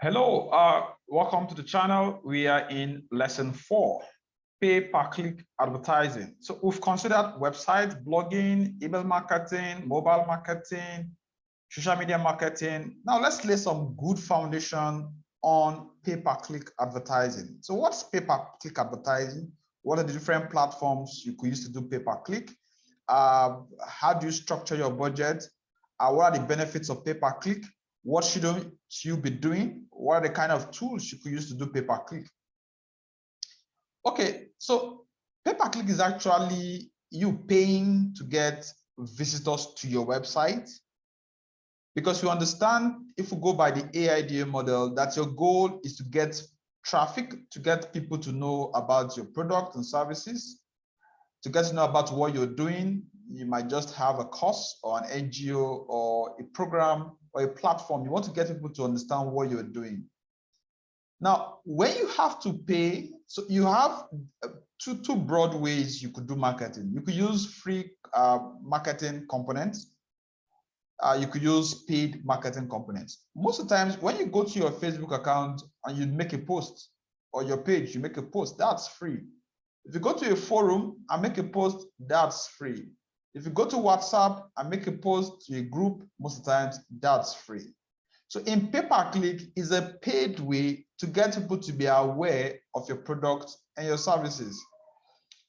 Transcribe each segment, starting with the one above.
Hello, welcome to the channel. We are in lesson 4, pay-per-click advertising. So we've considered website, blogging, email marketing, mobile marketing, social media marketing. Now let's lay some good foundation on pay-per-click advertising. So what's pay-per-click advertising? What are the different platforms you could use to do pay-per-click? How do you structure your budget? What are the benefits of pay-per-click? What should you be doing? What are the kind of tools you could use to do pay-per-click? Okay, so pay-per-click is actually you paying to get visitors to your website, because you understand, if we go by the AIDA model, that your goal is to get traffic, to get people to know about your product and services, to get to know about what you're doing. You might just have a course or an NGO or a program or a platform. You want to get people to understand what you're doing. Now, when you have to pay, so you have two broad ways you could do marketing. You could use free marketing components. You could use paid marketing components. Most of the times, when you go to your Facebook account and you make a post, or your page, you make a post, that's free. If you go to a forum and make a post, that's free. If you go to WhatsApp and make a post to a group, most of the times that's free. So in pay-per-click is a paid way to get people to be aware of your product and your services.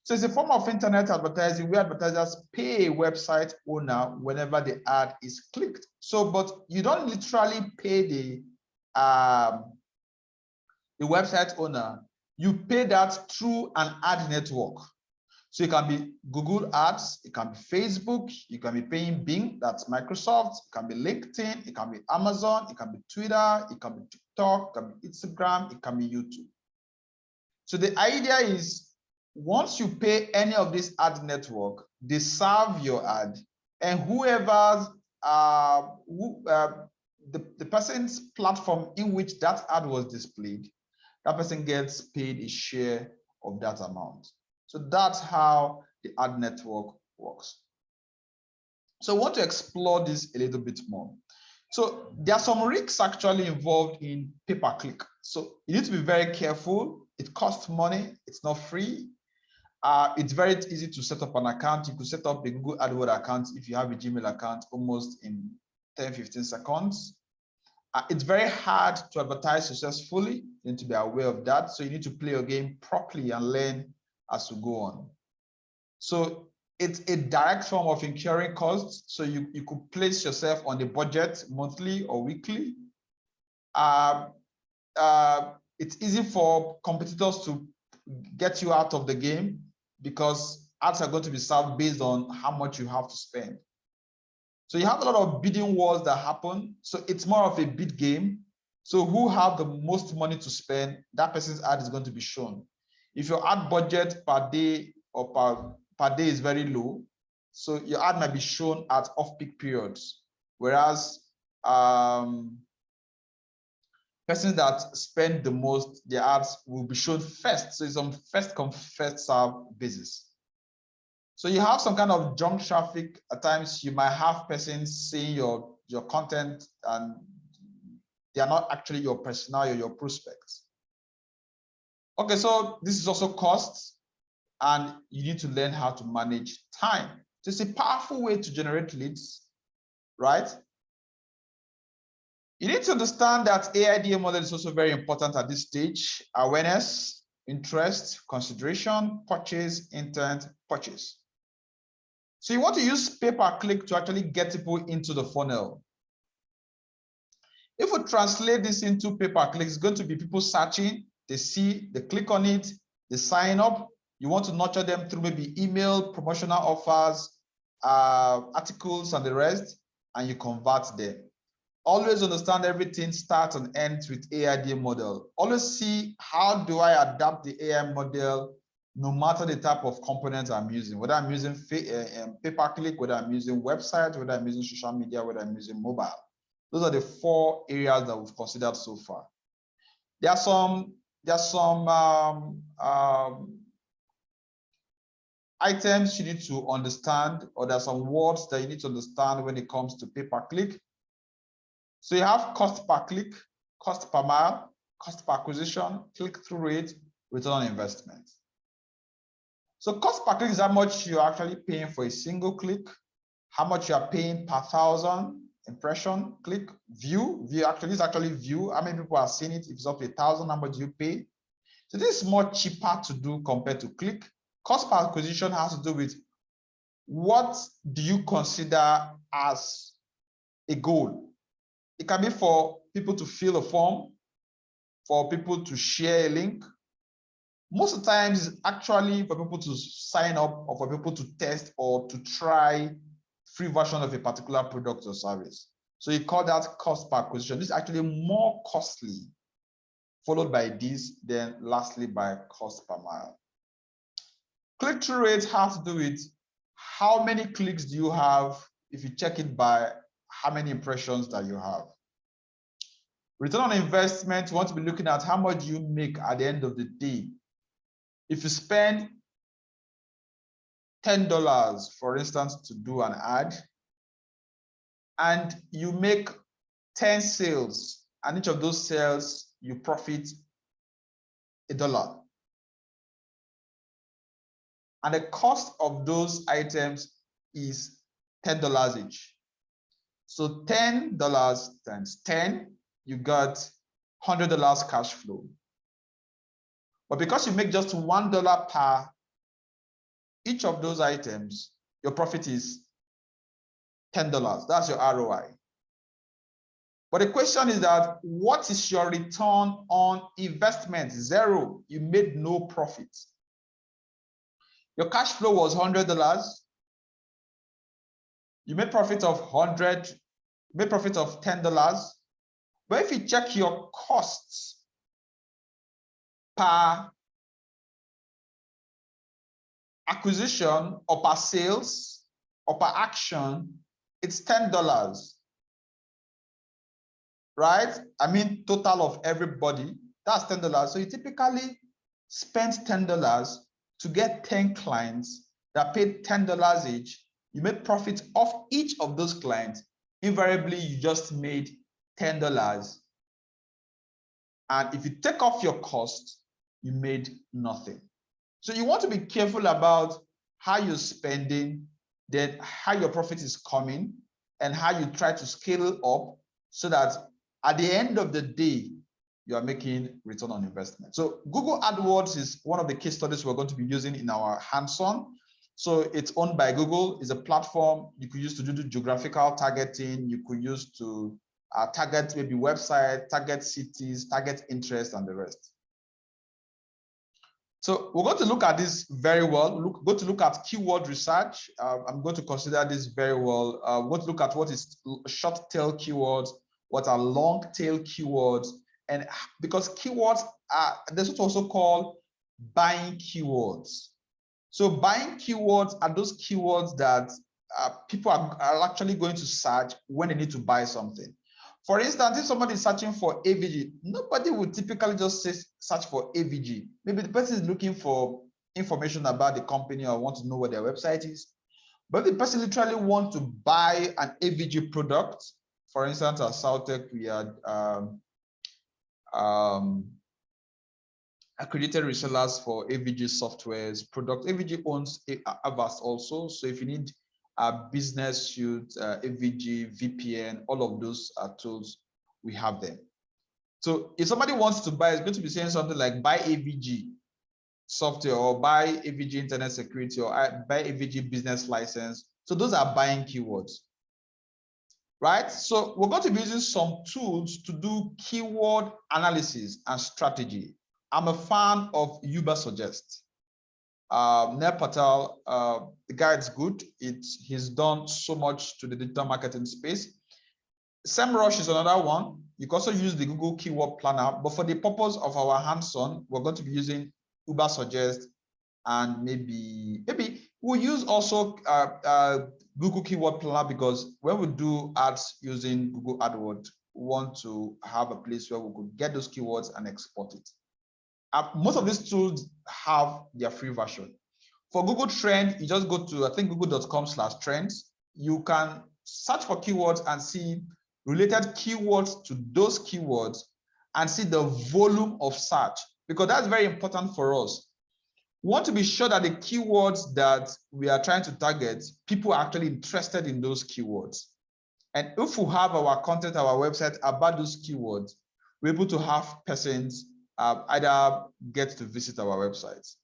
So it's a form of internet advertising where advertisers pay a website owner whenever the ad is clicked. So, but you don't literally pay the website owner. You pay that through an ad network. So it can be Google Ads, it can be Facebook, you can be paying Bing, that's Microsoft, it can be LinkedIn, it can be Amazon, it can be Twitter, it can be TikTok, it can be Instagram, it can be YouTube. So the idea is, once you pay any of this ad network, they serve your ad, and whoever's the person's platform in which that ad was displayed, that person gets paid a share of that amount. So that's how the ad network works. So I want to explore this a little bit more. So there are some risks actually involved in pay-per-click. So you need to be very careful. It costs money. It's not free. It's very easy to set up an account. You could set up a Google AdWords account if you have a Gmail account almost in 10-15 seconds. It's very hard to advertise successfully. You need to be aware of that. So you need to play your game properly and learn as you go on. So it's a direct form of incurring costs. So you could place yourself on the budget monthly or weekly. It's easy for competitors to get you out of the game because ads are going to be served based on how much you have to spend. So you have a lot of bidding wars that happen. So it's more of a bid game. So who have the most money to spend, that person's ad is going to be shown. If your ad budget per day or per day is very low, so your ad might be shown at off-peak periods, whereas persons that spend the most, their ads will be shown first. So it's on first come, first serve basis. So you have some kind of junk traffic. At times you might have persons seeing your content and they are not actually your personnel or your prospects. Okay, so this is also costs, and you need to learn how to manage time. So it's a powerful way to generate leads, right? You need to understand that AIDA model is also very important at this stage: awareness, interest, consideration, purchase, intent, purchase. So you want to use pay-per-click to actually get people into the funnel. If we translate this into pay-per-click, it's going to be people searching, they see, they click on it, they sign up. You want to nurture them through maybe email, promotional offers, articles, and the rest, and you convert them. Always understand everything starts and ends with AIDA model. Always see, how do I adapt the AI model no matter the type of components I'm using, whether I'm using pay-per-click, whether I'm using website, whether I'm using social media, whether I'm using mobile. Those are the 4 areas that we've considered so far. There are some items you need to understand, or there are some words that you need to understand when it comes to pay-per-click. So you have cost per click, cost per mile, cost per acquisition, click-through rate, return on investment. So cost per click is how much you're actually paying for a single click, how much you are paying per 1,000 impression, click, view, actually, this is actually view, how many people are seeing it, if it's up to 1,000, how much do you pay? So this is more cheaper to do compared to click. Cost per acquisition has to do with what do you consider as a goal. It can be for people to fill a form, for people to share a link. Most of the times, it's actually for people to sign up or for people to test or to try free version of a particular product or service. So you call that cost per acquisition. This is actually more costly, followed by this, then lastly by cost per mile. Click-through rate has to do with how many clicks do you have if you check it by how many impressions that you have. Return on investment, you want to be looking at how much you make at the end of the day. If you spend $10, for instance, to do an ad, and you make 10 sales, and each of those sales, you profit $1. And the cost of those items is $10 each. So $10 times 10, you got $100 cash flow. But because you make just $1 per each of those items, your profit is $10. That's your ROI. But the question is that what is your return on investment? Zero. You made no profit. Your cash flow was $100. You made profit of $100, you made profit of $10. But if you check your costs per acquisition or per sales or per action, it's $10. Right? I mean, total of everybody, that's $10. So you typically spend $10 to get 10 clients that paid $10 each. You made profit off each of those clients. Invariably, you just made $10. And if you take off your cost, you made nothing. So you want to be careful about how you're spending, then how your profit is coming, and how you try to scale up so that at the end of the day, you are making return on investment. So Google AdWords is one of the case studies we're going to be using in our hands-on. So it's owned by Google. It's a platform you could use to do geographical targeting. You could use to target maybe website, target cities, target interest, and the rest. So we're going to look at this very well. Go to look at keyword research. I'm going to consider this very well. We're going to look at what is short tail keywords, what are long tail keywords, and because keywords are, there's what's also called buying keywords. So buying keywords are those keywords that people are actually going to search when they need to buy something. For instance, if somebody is searching for AVG, nobody would typically just say search for AVG. Maybe the person is looking for information about the company or want to know what their website is. But if the person literally wants to buy an AVG product, for instance, at Southtech, we had accredited resellers for AVG softwares product. AVG owns Avast also. So if you need a business suite, AVG, VPN, all of those tools, we have them. So if somebody wants to buy, it's going to be saying something like buy AVG software or buy AVG internet security or buy AVG business license. So those are buying keywords, right? So we're going to be using some tools to do keyword analysis and strategy. I'm a fan of Ubersuggest. Neil Patel, the guy is good. He's done so much to the digital marketing space. SEMrush is another one. You can also use the Google Keyword Planner, but for the purpose of our hands-on, we're going to be using Ubersuggest, and maybe we'll use also Google Keyword Planner, because when we do ads using Google AdWords, we want to have a place where we could get those keywords and export it. Most of these tools have their free version. For Google Trend, you just go to, I think, google.com/trends. You can search for keywords and see related keywords to those keywords and see the volume of search, because that's very important for us. We want to be sure that the keywords that we are trying to target, people are actually interested in those keywords. And if we have our content, our website about those keywords, we're able to have persons either get to visit our websites.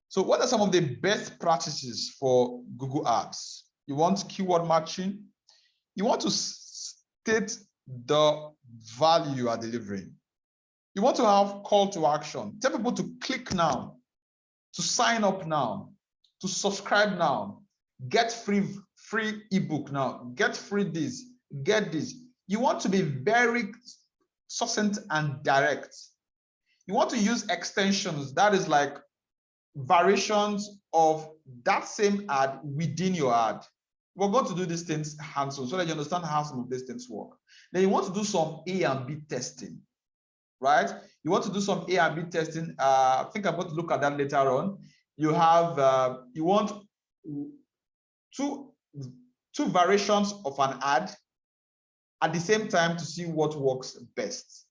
So what are some of the best practices for Google Ads? You want keyword matching. You want to state the value you are delivering. You want to have call to action. Tell people to click now, to sign up now, to subscribe now, get free ebook now, get free this, get this. You want to be very succinct and direct. You want to use extensions, that is like variations of that same ad within your ad. We're going to do these things hands-on so that you understand how some of these things work. Then you want to do some A and B testing, right? You want to do some A and B testing. I think I'm going to look at that later on. You have, you want two variations of an ad at the same time to see what works best.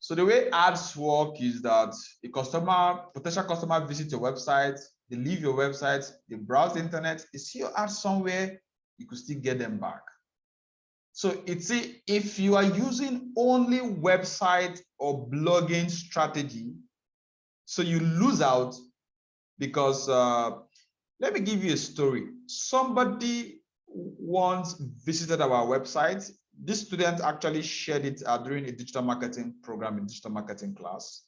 So the way ads work is that a potential customer visits your website, they leave your website, they browse the internet, they see your ad somewhere, you could still get them back. So if you are using only website or blogging strategy, so you lose out because let me give you a story. Somebody once visited our website. This student actually shared it during a digital marketing program, a digital marketing class.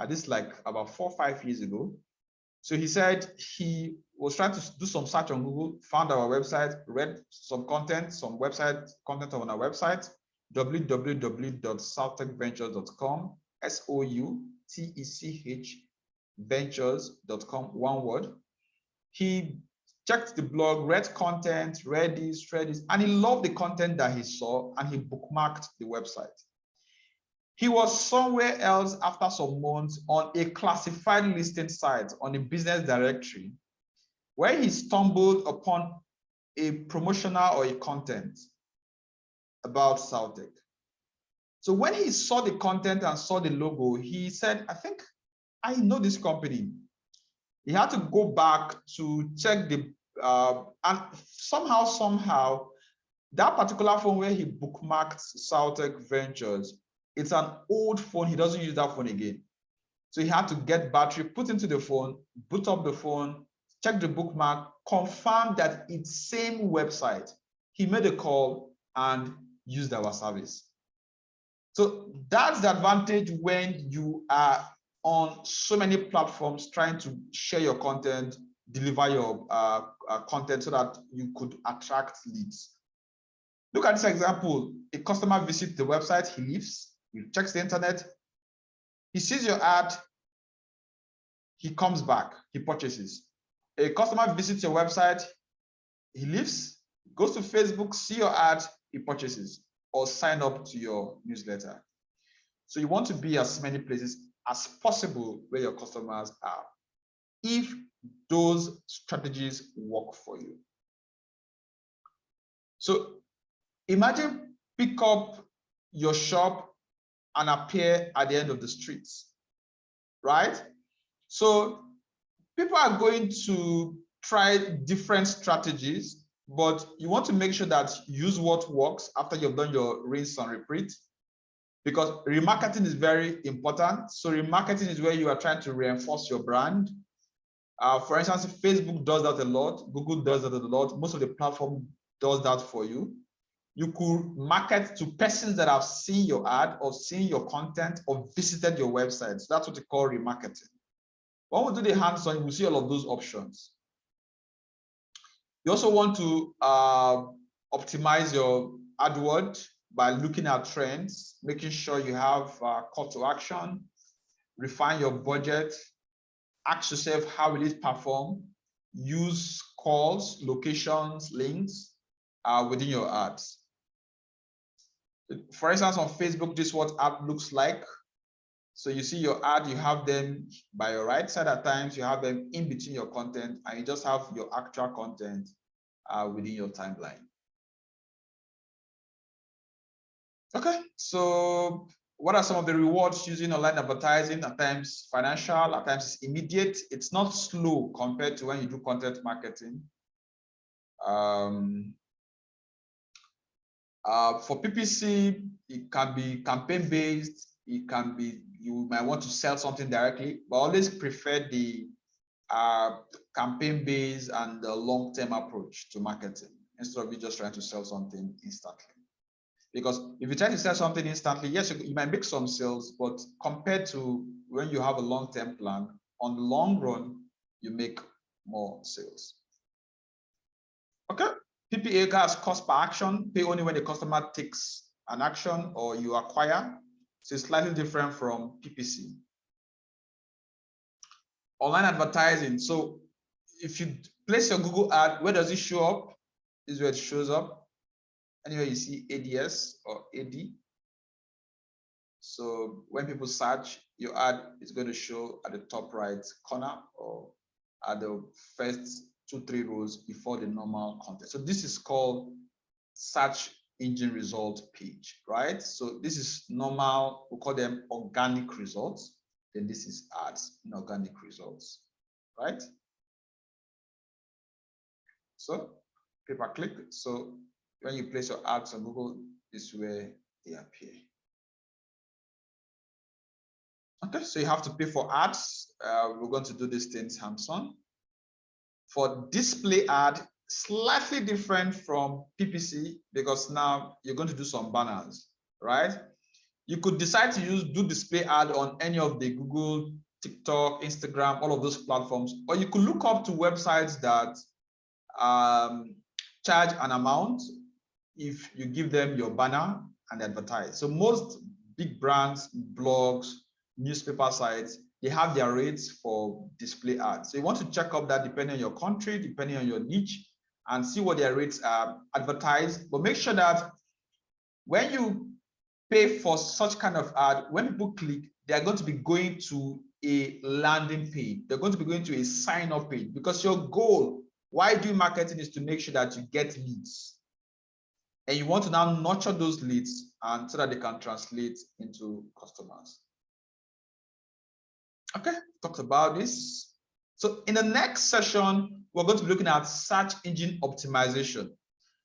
This is like about 4 or 5 years ago. So he said he was trying to do some search on Google, found our website, read some content, some website content on our website, www.soutechventures.com, SOUTECH ventures.com, one word. He checked the blog, read content, read this, and he loved the content that he saw, and he bookmarked the website. He was somewhere else after some months on a classified listing site on a business directory where he stumbled upon a promotional or a content about Soutech. So when he saw the content and saw the logo, he said, I think I know this company. He had to go back to check the, and somehow, that particular phone where he bookmarked Soutech Ventures, it's an old phone. He doesn't use that phone again. So he had to get battery, put into the phone, boot up the phone, check the bookmark, confirm that it's same website. He made a call and used our service. So that's the advantage when you are on so many platforms trying to share your content, deliver your content so that you could attract leads. Look at this example. A customer visits the website, he leaves, he checks the internet, he sees your ad, he comes back, he purchases. A customer visits your website, he leaves, goes to Facebook, see your ad, he purchases, or sign up to your newsletter. So you want to be as many places as possible where your customers are, if those strategies work for you. So imagine pick up your shop and appear at the end of the streets, right? So people are going to try different strategies, but you want to make sure that you use what works after you've done your rinse and repeat, because remarketing is very important. So remarketing is where you are trying to reinforce your brand. For instance, Facebook does that a lot, Google does that a lot, most of the platform does that for you. You could market to persons that have seen your ad or seen your content or visited your website. So that's what we call remarketing. When we do the hands-on, you will see all of those options. You also want to optimize your AdWords by looking at trends, making sure you have call to action, refine your budget, ask yourself how will it perform, use calls, locations, links within your ads. For instance, on Facebook, this is what ad looks like. So you see your ad, you have them by your right side at times, you have them in between your content, and you just have your actual content within your timeline. Okay, so what are some of the rewards using online advertising? At times financial, at times it's immediate. It's not slow compared to when you do content marketing. For PPC, it can be campaign based. It can be, you might want to sell something directly, but always prefer the campaign based and the long-term approach to marketing instead of you just trying to sell something instantly. Because if you try to sell something instantly, yes, you might make some sales, but compared to when you have a long-term plan, on the long run, you make more sales. Okay, PPA has cost per action, pay only when the customer takes an action or you acquire. So it's slightly different from PPC. Online advertising. So if you place your Google ad, where does it show up? This is where it shows up. Anywhere you see ADS or AD. So when people search, your ad is going to show at the top right corner or at the first 2-3 rows before the normal content. So this is called search engine result page, right? So this is normal, we call them organic results. Then this is ads, inorganic results, right? So pay-per-click. So when you place your ads on Google, this is where they appear. Okay, so you have to pay for ads. We're going to do these things hands-on. For display ad, slightly different from PPC because now you're going to do some banners, right? You could decide to do display ad on any of the Google, TikTok, Instagram, all of those platforms, or you could look up to websites that charge an amount if you give them your banner and advertise. So most big brands, blogs, newspaper sites, they have their rates for display ads. So you want to check up that depending on your country, depending on your niche, and see what their rates are advertised. But make sure that when you pay for such kind of ad, when people click, they are going to be going to a landing page. They're going to be going to a sign-up page because your goal, why do marketing, is to make sure that you get leads. And you want to now nurture those leads and so that they can translate into customers. Okay, talked about this. So in the next session, we're going to be looking at search engine optimization.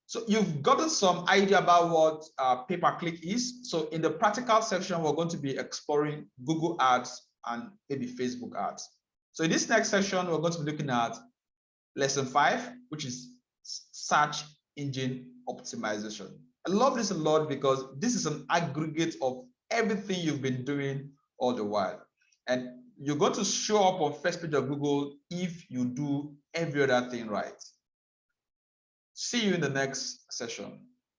So you've gotten some idea about what pay-per-click is. So in the practical section, we're going to be exploring Google ads and maybe Facebook ads. So in this next session, we're going to be looking at lesson 5, which is search engine optimization. I love this a lot because this is an aggregate of everything you've been doing all the while. And you're going to show up on first page of Google if you do every other thing right. See you in the next session.